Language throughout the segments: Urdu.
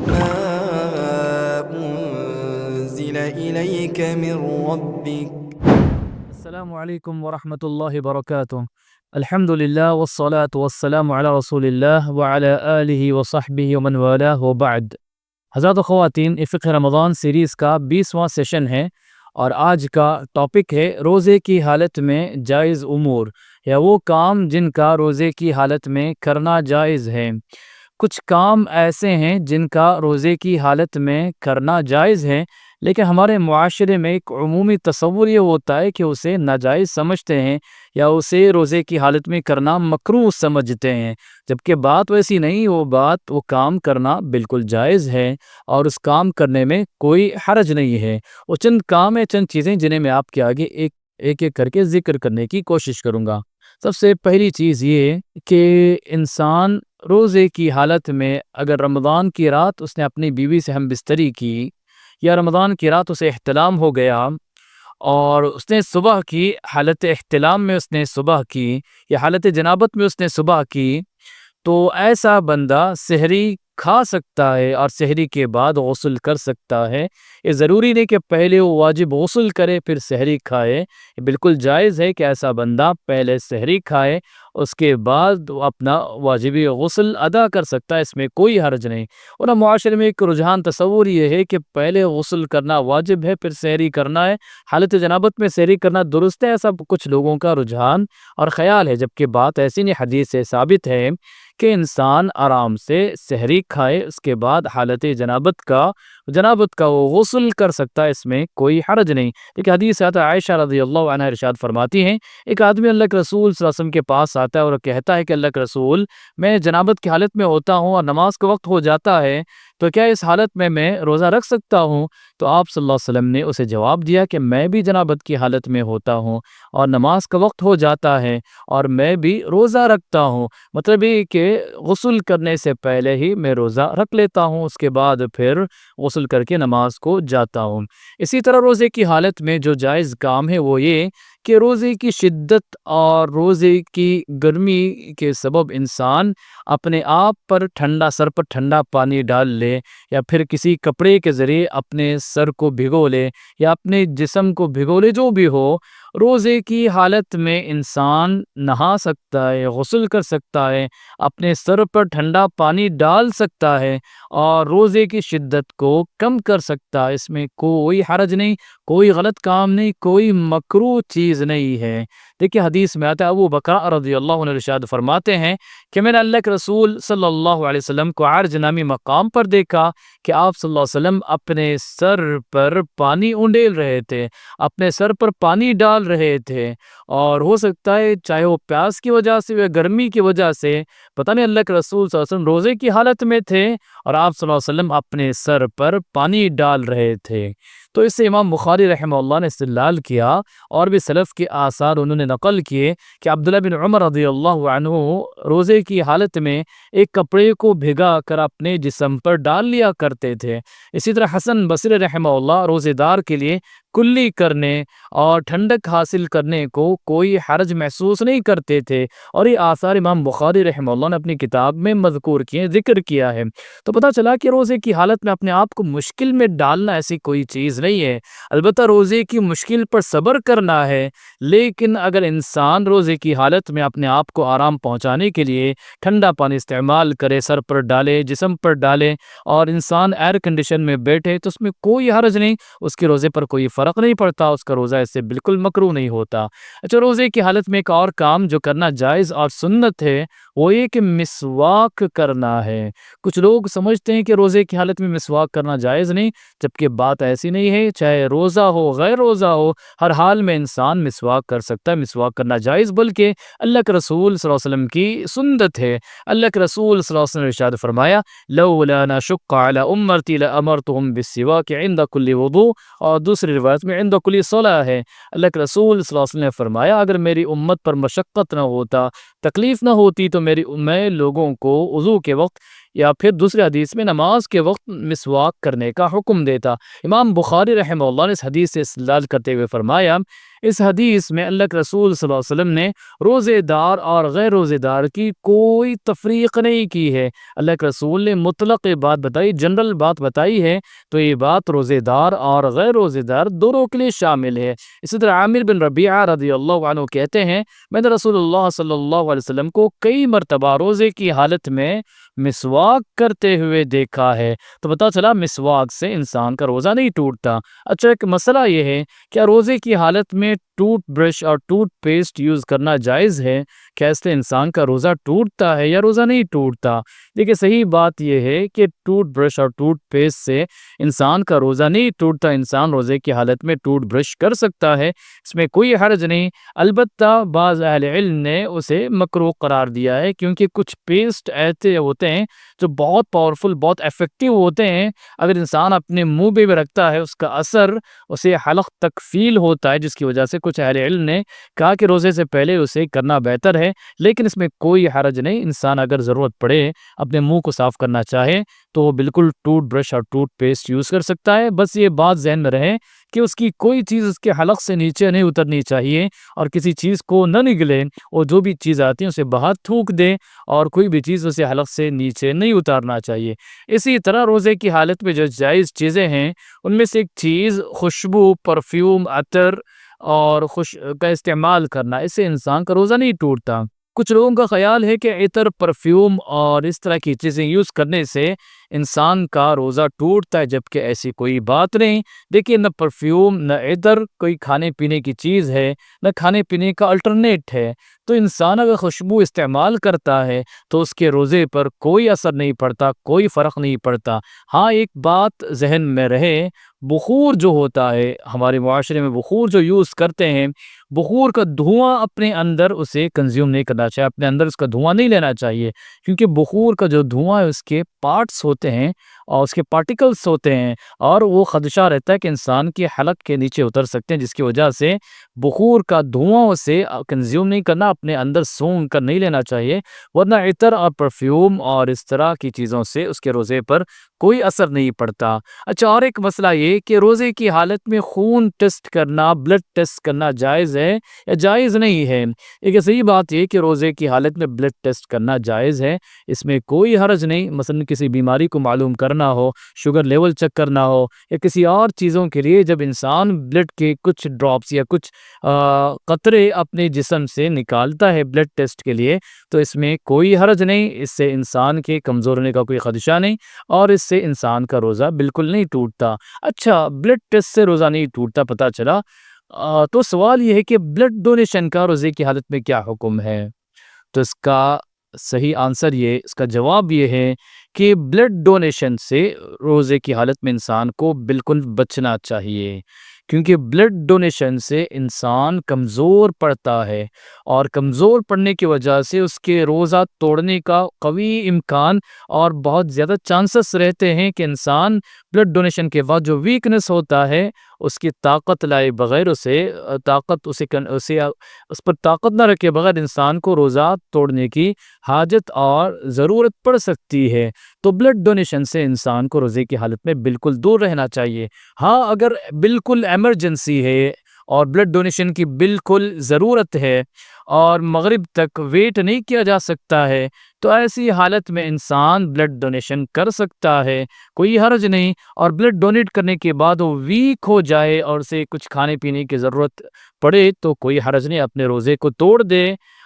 ما أنزل إليك من ربك. السلام علیکم ورحمۃ اللہ وبرکاتہ۔ الحمد للہ والصلاة والسلام علی رسول اللہ وعلی آلہ وصحبہ ومن والہ وبعد۔ حضرات و خواتین، فقہ رمضان سیریز کا 20واں سیشن ہے اور آج کا ٹاپک ہے روزے کی حالت میں جائز امور، یا وہ کام جن کا روزے کی حالت میں کرنا جائز ہے۔ کچھ کام ایسے ہیں جن کا روزے کی حالت میں کرنا جائز ہے، لیکن ہمارے معاشرے میں ایک عمومی تصور یہ ہوتا ہے کہ اسے ناجائز سمجھتے ہیں یا اسے روزے کی حالت میں کرنا مکروہ سمجھتے ہیں، جبکہ بات ویسی نہیں۔ وہ کام کرنا بالکل جائز ہے اور اس کام کرنے میں کوئی حرج نہیں ہے۔ وہ چند کام ہیں، چند چیزیں جنہیں میں آپ کے آگے ایک ایک کر کے ذکر کرنے کی کوشش کروں گا۔ سب سے پہلی چیز یہ کہ انسان روزے کی حالت میں اگر رمضان کی رات اس نے اپنی بیوی سے ہم بستری کی، یا رمضان کی رات اسے احتلام ہو گیا اور اس نے صبح کی، حالت احتلام میں اس نے صبح کی یا حالت جنابت میں اس نے صبح کی، تو ایسا بندہ سحری کھا سکتا ہے اور سحری کے بعد غسل کر سکتا ہے۔ یہ ضروری نہیں کہ پہلے وہ واجب غسل کرے پھر سحری کھائے۔ یہ بالکل جائز ہے کہ ایسا بندہ پہلے سحری کھائے، اس کے بعد وہ اپنا واجبی غسل ادا کر سکتا ہے، اس میں کوئی حرج نہیں۔ اور معاشرے میں ایک رجحان تصور یہ ہے کہ پہلے غسل کرنا واجب ہے پھر سحری کرنا ہے، حالت جنابت میں سحری کرنا درست ہے، ایسا کچھ لوگوں کا رجحان اور خیال ہے، جبکہ بات ایسی نہیں۔ حدیث سے ثابت ہے کہ انسان آرام سے سحری کھائے، اس کے بعد حالت جنابت کا وہ غسل کر سکتا ہے، اس میں کوئی حرج نہیں۔ لیکن حدیث سے آتا ہے، عائشہ رضی اللہ عنہ ارشاد فرماتی ہیں، ایک آدمی اللہ کے رسول صلی اللہ علیہ وسلم کے پاس آتا ہے اور کہتا ہے کہ اللہ کے رسول، میں جنابت کی حالت میں ہوتا ہوں اور نماز کا وقت ہو جاتا ہے، تو کیا اس حالت میں روزہ رکھ سکتا ہوں؟ تو آپ صلی اللہ علیہ وسلم نے اسے جواب دیا کہ میں بھی جنابت کی حالت میں ہوتا ہوں اور نماز کا وقت ہو جاتا ہے اور میں بھی روزہ رکھتا ہوں۔ مطلب یہ کہ غسل کرنے سے پہلے ہی میں روزہ رکھ لیتا ہوں، اس کے بعد پھر غسل کر کے نماز کو جاتا ہوں۔ اسی طرح روزے کی حالت میں جو جائز کام ہے وہ یہ کہ روزے کی شدت اور روزے کی گرمی کے سبب انسان اپنے آپ پر سر پر ٹھنڈا پانی ڈال لے، یا پھر کسی کپڑے کے ذریعے اپنے سر کو بھگو لے یا اپنے جسم کو بھگو لے، جو بھی ہو۔ روزے کی حالت میں انسان نہا سکتا ہے، غسل کر سکتا ہے، اپنے سر پر ٹھنڈا پانی ڈال سکتا ہے اور روزے کی شدت کو کم کر سکتا ہے، اس میں کوئی حرج نہیں، کوئی غلط کام نہیں، کوئی مکروہ چیز نہیں ہے۔ دیکھیے حدیث میں آتا ہے، ابو بکر رضی اللہ عنہ ارشاد فرماتے ہیں کہ میں نے اللہ کے رسول صلی اللہ علیہ وسلم کو عرج نامی مقام پر دیکھا کہ آپ صلی اللہ علیہ وسلم اپنے سر پر پانی انڈیل رہے تھے، اپنے سر پر پانی ڈال رہے تھے، اور ہو سکتا ہے چاہے وہ پیاس کی وجہ سے یا گرمی کی وجہ سے، پتہ نہیں، اللہ کے رسول صلی اللہ علیہ وسلم روزے کی حالت میں تھے اور آپ صلی اللہ علیہ وسلم اپنے سر پر پانی ڈال رہے تھے۔ تو اس سے امام بخاری رحمہ اللہ نے استدلال کیا، اور بھی سلف کے آثار انہوں نے نقل کیے کہ عبداللہ بن عمر رضی اللہ عنہ روزے کی حالت میں ایک کپڑے کو بھگا کر اپنے جسم پر ڈال لیا کرتے تھے۔ اسی طرح حسن بصری رحمہ اللہ روزے دار کے لیے کلی کرنے اور ٹھنڈک حاصل کرنے کو کوئی حرج محسوس نہیں کرتے تھے، اور یہ آثار امام بخاری رحمہ اللہ نے اپنی کتاب میں مذکور کیے، ذکر کیا ہے۔ تو پتہ چلا کہ روزے کی حالت میں اپنے آپ کو مشکل میں ڈالنا ایسی کوئی چیز نہیں ہے، البتہ روزے کی مشکل پر صبر کرنا ہے۔ لیکن اگر انسان روزے کی حالت میں اپنے آپ کو آرام پہنچانے کے لیے ٹھنڈا پانی استعمال کرے، سر پر ڈالے، جسم پر ڈالے، اور انسان ایئر کنڈیشن میں بیٹھے، تو اس میں کوئی حرج نہیں، اس کے روزے پر کوئی فرق نہیں پڑتا، اس کا روزہ اس سے بالکل مکروہ نہیں ہوتا۔ اچھا، روزے کی حالت میں ایک اور کام جو کرنا جائز اور سنت ہے وہ یہ کہ مسواک کرنا ہے۔ کچھ لوگ سمجھتے ہیں کہ روزے کی حالت میں مسواک کرنا جائز نہیں، جبکہ بات ایسی نہیں ہے، چاہے روزہ ہو غیر روزہ ہو، ہر حال میں انسان مسواک کر سکتا ہے، مسواک کرنا جائز، بلکہ اللہ کے رسول صلی اللہ علیہ وسلم کی سنت ہے۔ اللہ کے رسول صلی اللہ علیہ وسلم نے ارشاد فرمایا، لولا نشق علی امتی لامرتهم بالسواک عند کل وضوء، اور دوسری روایت میں عند کل صلاۃ ہے۔ اللہ کے رسول صلی اللہ علیہ وسلم نے فرمایا، اگر میری امت پر مشقت نہ ہوتا تکلیف نہ ہوتی تو میں لوگوں کو وضو کے وقت یا پھر دوسرے حدیث میں نماز کے وقت مسواک کرنے کا حکم دیتا۔ امام بخاری رحمہ اللہ نے اس حدیث سے استدلال کرتے ہوئے فرمایا، اس حدیث میں اللہ کے رسول صلی اللہ علیہ وسلم نے روزے دار اور غیر روزے دار کی کوئی تفریق نہیں کی ہے۔ اللہ کے رسول نے مطلق بات بتائی، جنرل بات بتائی ہے، تو یہ بات روزے دار اور غیر روزے دار دونوں کے لیے شامل ہے۔ اسی طرح عامر بن ربیعہ رضی اللہ عنہ کہتے ہیں، میں نے رسول اللہ صلی اللہ علیہ وسلم کو کئی مرتبہ روزے کی حالت میں مسواک کرتے ہوئے دیکھا ہے۔ تو پتہ چلا مسواک سے انسان کا روزہ نہیں ٹوٹتا۔ اچھا، ایک مسئلہ یہ ہے، کیا روزے کی حالت میں ٹوتھ برش اور ٹوتھ پیسٹ یوز کرنا جائز ہے؟ کیا اس سے انسان کا روزہ ٹوٹتا ہے یا روزہ نہیں ٹوٹتا؟ دیکھیں، صحیح بات یہ ہے کہ ٹوتھ برش اور ٹوتھ پیسٹ سے انسان کا روزہ نہیں ٹوٹتا۔ انسان روزے کی حالت میں ٹوتھ برش کر سکتا ہے، اس میں کوئی حرج نہیں۔ البتہ بعض اہل علم نے اسے مکروہ قرار دیا ہے، کیونکہ کچھ پیسٹ ایسے ہوتے ہیں جو بہت پاورفل، بہت ایفیکٹو ہوتے ہیں۔ اگر انسان اپنے منہ پہ بھی رکھتا ہے، اس کا اثر اسے حلق تک فیل ہوتا ہے، جس کی وجہ سے کچھ اہل علم نے کہا کہ روزے سے پہلے اسے کرنا بہتر ہے، لیکن اس میں کوئی حرج نہیں۔ انسان اگر ضرورت پڑے، اپنے منہ کو صاف کرنا چاہے، تو وہ بالکل ٹوتھ برش اور ٹوتھ پیسٹ یوز کر سکتا ہے۔ بس یہ بات ذہن میں رہے کہ اس کی کوئی چیز اس کے حلق سے نیچے نہیں اترنی چاہیے، اور کسی چیز کو نہ نگلے، اور جو بھی چیز آتی ہے اسے باہر تھوک دے، اور کوئی بھی چیز اسے حلق سے نیچے نہیں اتارنا چاہیے۔ اسی طرح روزے کی حالت میں جو جائز چیزیں ہیں، ان میں سے ایک چیز خوشبو، پرفیوم، عطر اور کا استعمال کرنا، اس سے انسان کا روزہ نہیں ٹوٹتا۔ کچھ لوگوں کا خیال ہے کہ عطر، پرفیوم اور اس طرح کی چیزیں یوز کرنے سے انسان کا روزہ ٹوٹتا ہے، جبکہ ایسی کوئی بات نہیں۔ دیکھیے، نہ پرفیوم نہ عطر کوئی کھانے پینے کی چیز ہے، نہ کھانے پینے کا الٹرنیٹ ہے۔ تو انسان اگر خوشبو استعمال کرتا ہے تو اس کے روزے پر کوئی اثر نہیں پڑتا، کوئی فرق نہیں پڑتا۔ ہاں، ایک بات ذہن میں رہے، بخور جو ہوتا ہے ہمارے معاشرے میں، بخور جو یوز کرتے ہیں، بخور کا دھواں اپنے اندر اسے کنزیوم نہیں کرنا چاہیے، اپنے اندر اس کا دھواں نہیں لینا چاہیے، کیونکہ بخور کا جو دھواں ہے اس کے پارٹس ہوتے ہیں اور اس کے پارٹیکلز ہوتے ہیں، اور وہ خدشہ رہتا ہے کہ انسان کے حلق کے نیچے اتر سکتے ہیں، جس کی وجہ سے بخور کا دھواں اسے کنزیوم نہیں کرنا، اپنے اندر سونگھ کر نہیں لینا چاہیے، ورنہ عطر اور پرفیوم اور اس طرح کی چیزوں سے اس کے روزے پر کوئی اثر نہیں پڑتا۔ اچھا، اور ایک مسئلہ یہ کہ روزے کی حالت میں خون ٹیسٹ کرنا، بلڈ ٹیسٹ کرنا جائز ہے یا جائز نہیں ہے؟ ایک صحیح بات یہ کہ روزے کی حالت میں بلڈ ٹیسٹ کرنا جائز ہے، اس میں کوئی حرج نہیں۔ مثلا کسی بیماری کو معلوم کرنا ہو، شوگر لیول چیک کرنا ہو، یا کسی اور چیزوں کے لیے جب انسان بلڈ کے کچھ ڈراپس یا کچھ قطرے اپنے جسم سے نکالتا ہے بلڈ ٹیسٹ کے لیے، تو اس میں کوئی حرج نہیں، اس سے انسان کے کمزور ہونے کا کوئی خدشہ نہیں، اور اس سے انسان کا روزہ بالکل نہیں ٹوٹتا۔ اچھا، بلڈ ٹیسٹ سے روزہ نہیں ٹوٹتا پتہ چلا، تو سوال یہ ہے کہ بلڈ ڈونیشن کا روزے کی حالت میں کیا حکم ہے؟ تو اس کا صحیح آنسر اس کا جواب یہ ہے کہ بلڈ ڈونیشن سے روزے کی حالت میں انسان کو بالکل بچنا چاہیے، کیونکہ بلڈ ڈونیشن سے انسان کمزور پڑتا ہے، اور کمزور پڑنے کی وجہ سے اس کے روزہ توڑنے کا قوی امکان اور بہت زیادہ چانسز رہتے ہیں کہ انسان بلڈ ڈونیشن کے بعد جو ویکنس ہوتا ہے، اس کی طاقت لائے بغیر اس پر طاقت نہ رکھے بغیر انسان کو روزہ توڑنے کی حاجت اور ضرورت پڑ سکتی ہے۔ تو بلڈ ڈونیشن سے انسان کو روزے کی حالت میں بالکل دور رہنا چاہیے۔ ہاں، اگر بالکل ایمرجنسی ہے اور بلڈ ڈونیشن کی بالکل ضرورت ہے اور مغرب تک ویٹ نہیں کیا جا سکتا ہے، تو ایسی حالت میں انسان بلڈ ڈونیشن کر سکتا ہے، کوئی حرج نہیں۔ اور بلڈ ڈونیٹ کرنے کے بعد وہ ویک ہو جائے اور اسے کچھ کھانے پینے کی ضرورت پڑے تو کوئی حرج نہیں، اپنے روزے کو توڑ دے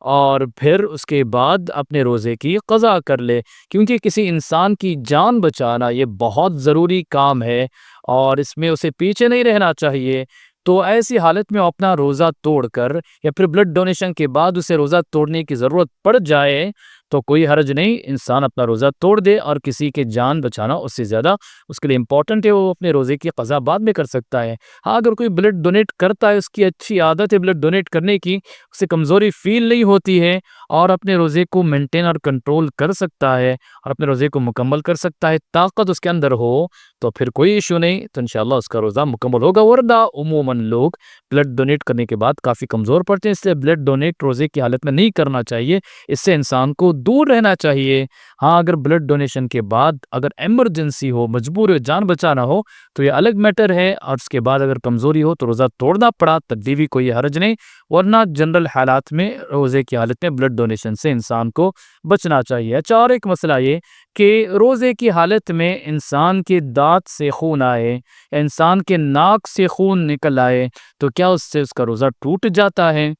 اور پھر اس کے بعد اپنے روزے کی قضا کر لے، کیونکہ کسی انسان کی جان بچانا یہ بہت ضروری کام ہے اور اس میں اسے پیچھے نہیں رہنا چاہیے۔ تو ایسی حالت میں اپنا روزہ توڑ کر یا پھر بلڈ ڈونیشن کے بعد اسے روزہ توڑنے کی ضرورت پڑ جائے تو کوئی حرج نہیں، انسان اپنا روزہ توڑ دے، اور کسی کے جان بچانا اس سے زیادہ اس کے لیے امپورٹنٹ ہے، وہ اپنے روزے کی قضا بعد میں کر سکتا ہے۔ ہاں اگر کوئی بلڈ ڈونیٹ کرتا ہے، اس کی اچھی عادت ہے بلڈ ڈونیٹ کرنے کی، اسے کمزوری فیل نہیں ہوتی ہے اور اپنے روزے کو مینٹین اور کنٹرول کر سکتا ہے اور اپنے روزے کو مکمل کر سکتا ہے، طاقت اس کے اندر ہو، تو پھر کوئی ایشو نہیں، تو انشاءاللہ اس کا روزہ مکمل ہوگا۔ ورنہ عموماً لوگ بلڈ ڈونیٹ کرنے کے بعد کافی کمزور پڑتے ہیں، اس لیے بلڈ ڈونیٹ روزے کی حالت میں نہیں کرنا چاہیے، اس سے انسان کو دور رہنا چاہیے۔ ہاں اگر بلڈ ڈونیشن کے بعد اگر ایمرجنسی ہو، مجبور ہو، جان بچانا ہو تو یہ الگ میٹر ہے، اور اس کے بعد اگر کمزوری ہو تو روزہ توڑنا پڑا تکلیفی کوئی حرج نہیں، ورنہ جنرل حالات میں روزے کی حالت میں بلڈ ڈونیشن سے انسان کو بچنا چاہیے۔ اچھا، اور ایک مسئلہ یہ کہ روزے کی حالت میں انسان کے دانت سے خون آئے، انسان کے ناک سے خون نکل آئے تو کیا اس سے اس کا روزہ ٹوٹ جاتا ہے؟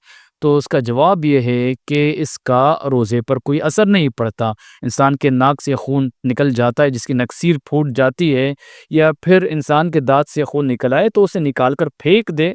تو اس کا جواب یہ ہے کہ اس کا روزے پر کوئی اثر نہیں پڑتا۔ انسان کے ناک سے خون نکل جاتا ہے، جس کی نکسیر پھوٹ جاتی ہے، یا پھر انسان کے دانت سے خون نکل آئے تو اسے نکال کر پھینک دے،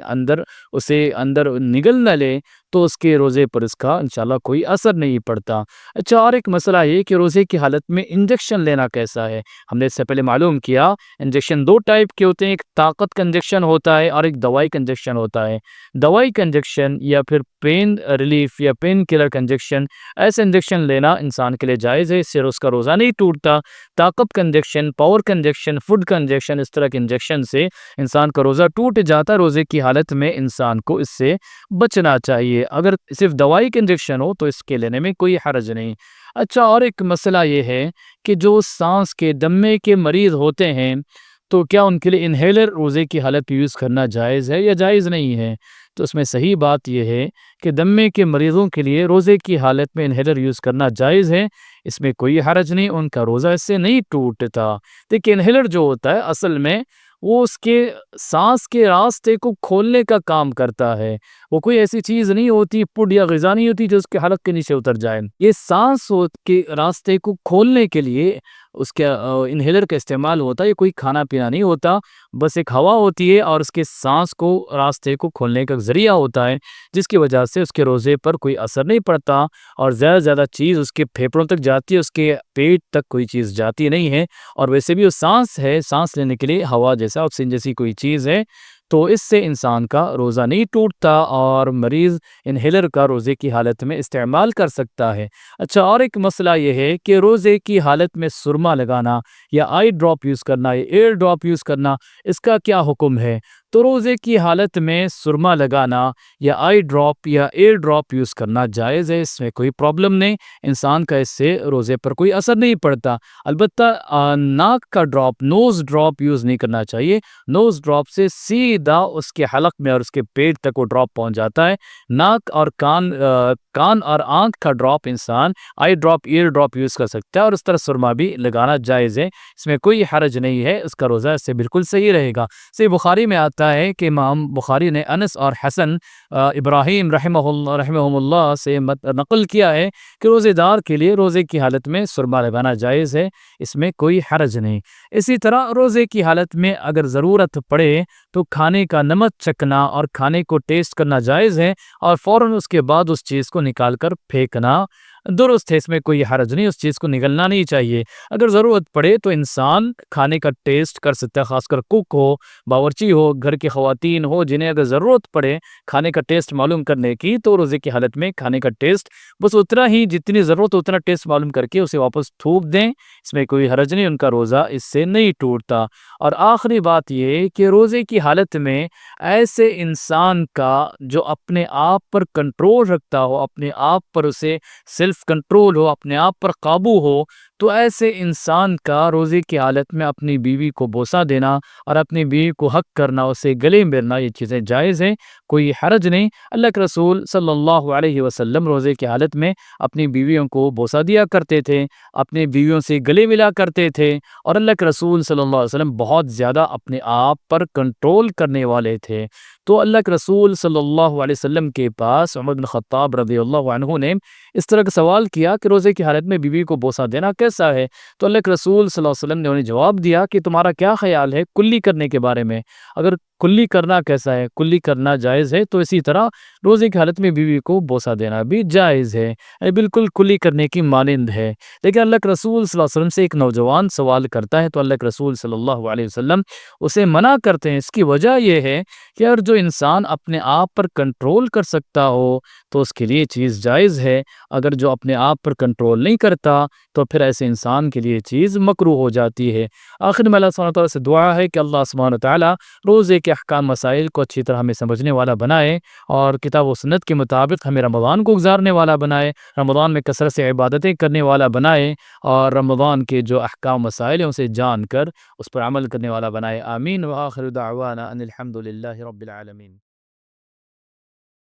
اسے اندر نگل نہ لے، تو اس کے روزے پر اس کا انشاءاللہ کوئی اثر نہیں پڑتا۔ اچھا، اور ایک مسئلہ یہ کہ روزے کی حالت میں انجیکشن لینا کیسا ہے؟ ہم نے اس سے پہلے معلوم کیا انجیکشن دو ٹائپ کے ہوتے ہیں، ایک طاقت کا انجیکشن ہوتا ہے اور ایک دوائی کا انجیکشن ہوتا ہے۔ دوائی کا انجیکشن یا پھر پین ریلیف یا پین کلر کا انجیکشن، ایسے انجیکشن لینا انسان کے لیے جائز ہے، اس سے اس کا روزہ نہیں ٹوٹتا۔ طاقت کا انجیکشن، پاور کا انجیکشن، فوڈ کا انجیکشن، اس طرح کے انجیکشن سے انسان کا روزہ ٹوٹ جاتا ہے۔ روزے کی حالت میں انسان کو اس سے بچنا چاہیے۔ اگر صرف دوائی کا انجیکشن ہو تو اس کے لینے میں کوئی حرج نہیں۔ اچھا، اور ایک مسئلہ یہ ہے کہ جو سانس کے دمے کے مریض ہوتے ہیں تو کیا ان کے لیے انہیلر روزے کی حالت میں یوز کرنا جائز ہے یا جائز نہیں ہے؟ تو اس میں صحیح بات یہ ہے کہ دمے کے مریضوں کے لیے روزے کی حالت میں انہیلر یوز کرنا جائز ہے، اس میں کوئی حرج نہیں، ان کا روزہ اس سے نہیں ٹوٹتا۔ دیکھیں انہیلر جو ہوتا ہے اصل میں وہ اس کے سانس کے راستے کو کھولنے کا کام کرتا ہے، وہ کوئی ایسی چیز نہیں ہوتی، پوڈ یا غذا نہیں ہوتی جو اس کے حلق کے نیچے اتر جائے۔ یہ سانس کے راستے کو کھولنے کے لیے اس کے انہیلر کا استعمال ہوتا ہے، یہ کوئی کھانا پینا نہیں ہوتا، بس ایک ہوا ہوتی ہے اور اس کے سانس کو راستے کو کھولنے کا ذریعہ ہوتا ہے، جس کی وجہ سے اس کے روزے پر کوئی اثر نہیں پڑتا اور زیادہ زیادہ چیز اس کے پھیپھڑوں تک جاتی ہے، اس کے پیٹ تک کوئی چیز جاتی نہیں ہے، اور ویسے بھی وہ سانس ہے، سانس لینے کے لیے ہوا جیسا آکسیجن جیسی کوئی چیز ہے، تو اس سے انسان کا روزہ نہیں ٹوٹتا اور مریض انہیلر کا روزے کی حالت میں استعمال کر سکتا ہے۔ اچھا، اور ایک مسئلہ یہ ہے کہ روزے کی حالت میں سرما لگانا یا آئی ڈراپ یوز کرنا یا ایئر ڈراپ یوز کرنا، اس کا کیا حکم ہے؟ تو روزے کی حالت میں سرما لگانا یا آئی ڈراپ یا ایئر ڈراپ یوز کرنا جائز ہے، اس میں کوئی پرابلم نہیں، انسان کا اس سے روزے پر کوئی اثر نہیں پڑتا۔ البتہ ناک کا ڈراپ، نوز ڈراپ یوز نہیں کرنا چاہیے، نوز ڈراپ سے سیدھا اس کے حلق میں اور اس کے پیٹ تک وہ ڈراپ پہنچ جاتا ہے۔ ناک اور کان اور آنکھ کا ڈراپ انسان I drop, year drop use کر سکتا ہے، اور اس طرح سرما بھی لگانا جائز ہے، اس میں کوئی حرج نہیں ہے، اس کا روزہ اس سے بالکل صحیح رہے گا۔ صحیح بخاری میں آتا ہے کہ امام بخاری نے انس اور حسن ابراہیم رحمہم اللہ سے نقل کیا ہے کہ روزے دار کے لیے روزے کی حالت میں سرما لگانا جائز ہے، اس میں کوئی حرج نہیں۔ اسی طرح روزے کی حالت میں اگر ضرورت پڑے تو کھانے کا نمک چکھنا اور کھانے کو ٹیسٹ کرنا جائز ہے، اور فوراً اس کے بعد اس چیز کو نکال کر پھینکنا درست ہے، اس میں کوئی حرج نہیں، اس چیز کو نگلنا نہیں چاہیے۔ اگر ضرورت پڑے تو انسان کھانے کا ٹیسٹ کر سکتا ہے، خاص کر کوک ہو، باورچی ہو، گھر کی خواتین ہو، جنہیں اگر ضرورت پڑے کھانے کا ٹیسٹ معلوم کرنے کی، تو روزے کی حالت میں کھانے کا ٹیسٹ بس اتنا ہی جتنی ضرورت اتنا ٹیسٹ معلوم کر کے اسے واپس تھوک دیں، اس میں کوئی حرج نہیں، ان کا روزہ اس سے نہیں ٹوٹتا۔ اور آخری بات یہ کہ روزے کی حالت میں ایسے انسان کا جو اپنے آپ پر کنٹرول رکھتا ہو، اپنے آپ پر اسے سیلف کنٹرول ہو، اپنے آپ پر قابو ہو، تو ایسے انسان کا روزے کی حالت میں اپنی بیوی کو بوسہ دینا اور اپنی بیوی کو حق کرنا، اسے گلے ملنا، یہ چیزیں جائز ہیں، کوئی حرج نہیں۔ اللہ کے رسول صلی اللہ علیہ وسلم روزے کی حالت میں اپنی بیویوں کو بوسہ دیا کرتے تھے، اپنی بیویوں سے گلے ملا کرتے تھے، اور اللہ کے رسول صلی اللہ علیہ وسلم بہت زیادہ اپنے آپ پر کنٹرول کرنے والے تھے۔ تو اللہ کے رسول صلی اللہ علیہ وسلم کے پاس عمر بن خطاب رضی اللہ عنہ نے اس طرح کا سوال کیا کہ روزے کی حالت میں بیوی کو بوسہ دینا کیسا ہے؟ تو اللہ کے رسول صلی اللہ علیہ وسلم نے انہیں جواب دیا کہ تمہارا کیا خیال ہے کلی کرنے کے بارے میں؟ اگر کلی کرنا کیسا ہے؟ کلی کرنا جائز ہے، تو اسی طرح روزے کی حالت میں بیوی کو بوسہ دینا بھی جائز ہے، بالکل کلی کرنے کی مانند ہے۔ لیکن اللہ کے رسول صلی اللہ علیہ وسلم سے ایک نوجوان سوال کرتا ہے تو اللہ کے رسول صلی اللہ علیہ وسلم اسے منع کرتے ہیں۔ اس کی وجہ یہ ہے کہ اگر جو انسان اپنے آپ پر کنٹرول کر سکتا ہو تو اس کے لیے چیز جائز ہے، اگر جو اپنے آپ پر کنٹرول نہیں کرتا تو پھر ایسے انسان کے لیے چیز مکروہ ہو جاتی ہے۔ آخر میں اللہ سبحانہ تعالیٰ سے دعا ہے کہ اللہ سبحانہ تعالیٰ روزے کے احکام مسائل کو اچھی طرح ہمیں سمجھنے والا بنائے اور کتاب و سنت کے مطابق ہمیں رمضان کو گزارنے والا بنائے، رمضان میں کثرت سے عبادتیں کرنے والا بنائے اور رمضان کے جو احکام مسائل ہیں اسے جان کر اس پر عمل کرنے والا بنائے۔ آمین۔ وآخر دعوانا ان الحمد للہ رب العالمین۔